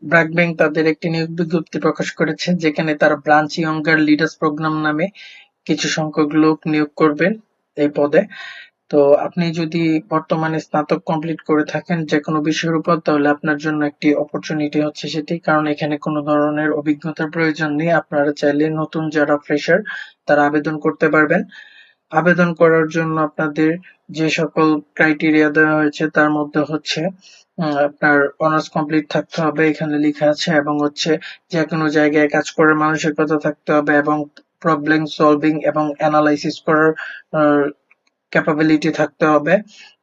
BRAC bank তাদের একটি নিয়োগ বিজ্ঞপ্তি প্রকাশ করেছে, যেখানে তারা ব্রাঞ্চ ইয়ঙ্গার লিডার্স প্রোগ্রাম নামে কিছু সংখ্যক লোক নিয়োগ করবেন এই পদে। তো আপনি যদি বর্তমানে স্নাতক কমপ্লিট করে থাকেন যে কোনো বিষয়ের উপর, তাহলে আপনার জন্য একটি অপরচুনিটি হচ্ছে সেটি, কারণ এখানে কোনো ধরনের অভিজ্ঞতার প্রয়োজন নেই। আপনারা চাইলে নতুন যারা ফ্রেশার তারা আবেদন করতে পারবেন। আবেদন করার জন্য আপনাদের যে সকল ক্রাইটেরিয়া দেওয়া হয়েছে তার মধ্যে হচ্ছে আপনার অনার্স কমপ্লিট থাকতে হবে, এখানে লেখা আছে, এবং হচ্ছে যে কোনো জায়গায় কাজ করার মানসিকতা থাকতে হবে, এবং প্রবলেম সলভিং এবং অ্যানালাইসিস করার ক্যাপাবিলিটি থাকতে হবে।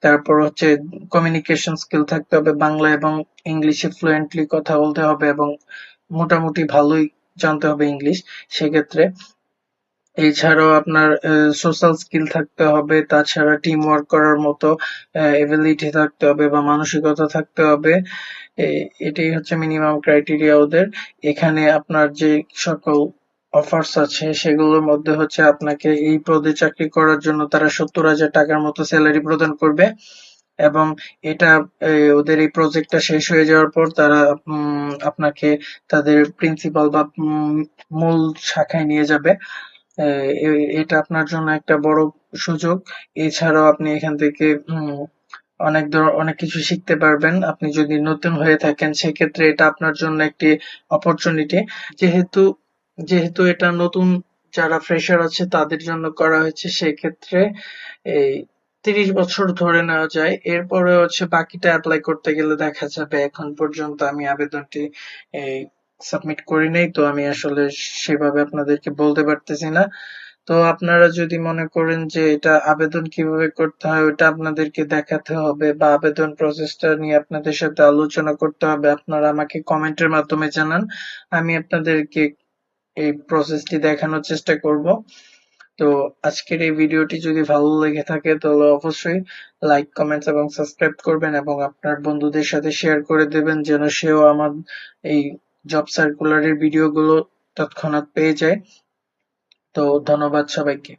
তারপর হচ্ছে কমিউনিকেশন স্কিল থাকতে হবে, বাংলা এবং ইংলিশে ফ্লুয়েন্টলি কথা বলতে হবে, এবং মোটামুটি ভালোই জানতে হবে ইংলিশ সেক্ষেত্রে। এছাড়াও আপনার সোশ্যাল স্কিল থাকতে হবে, তাছাড়া টিম ওয়ার্ক করার মতো এবিলিটি থাকতে হবে বা মানসিকতা থাকতে হবে। এটাই হচ্ছে মিনিমাম ক্রাইটেরিয়া ওদের। এখানে আপনার যে সকল অফার্স আছে সেগুলোর মধ্যে হচ্ছে আপনাকে এই পদে চাকরি করার জন্য তারা 70,000 টাকার মতো স্যালারি প্রদান করবে, এবং এটা ওদের এই প্রজেক্টটা শেষ হয়ে যাওয়ার পর তারা আপনাকে তাদের প্রিন্সিপাল বা মূল শাখায় নিয়ে যাবে। এটা আপনার জন্য একটা বড় সুযোগ। এছাড়াও আপনি এখান থেকে অনেক কিছু শিখতে পারবেন। আপনি যদি নতুন হয়ে থাকেন সেক্ষেত্রে এটা আপনার জন্য একটি অপরচুনিটি। যেহেতু যেহেতু এটা নতুন যারা ফ্রেশার আছে তাদের জন্য করা হয়েছে, সেক্ষেত্রে এই 30 বছর ধরে নেওয়া যায়। এরপরে হচ্ছে বাকিটা অ্যাপ্লাই করতে গেলে দেখা যাবে। এখন পর্যন্ত আমি আবেদনটি এই সাবমিট করি নাই, তো আমি আসলে সেভাবে আপনাদেরকে বলতে পারতেছি না। তো আপনারা যদি মনে করেন যে এটা আবেদন কিভাবে করতে হয় ওটা আপনাদেরকে দেখাতে হবে, বা আবেদন প্রসেসটা নিয়ে আপনাদের সাথে আলোচনা করতে হবে, আপনারা আমাকে কমেন্টের মাধ্যমে জানান। আমি আপনাদেরকে এই প্রসেসটি দেখানোর চেষ্টা করব। তো আজকের এই ভিডিওটি যদি ভালো লেগে থাকে তাহলে অবশ্যই লাইক, কমেন্টস এবং সাবস্ক্রাইব করবেন, এবং আপনার বন্ধুদের সাথে শেয়ার করে দেবেন যেন সেও আমার এই জব সার্কুলারের ভিডিওগুলো তৎক্ষণাৎ পেয়ে যায়। তো ধন্যবাদ সবাইকে।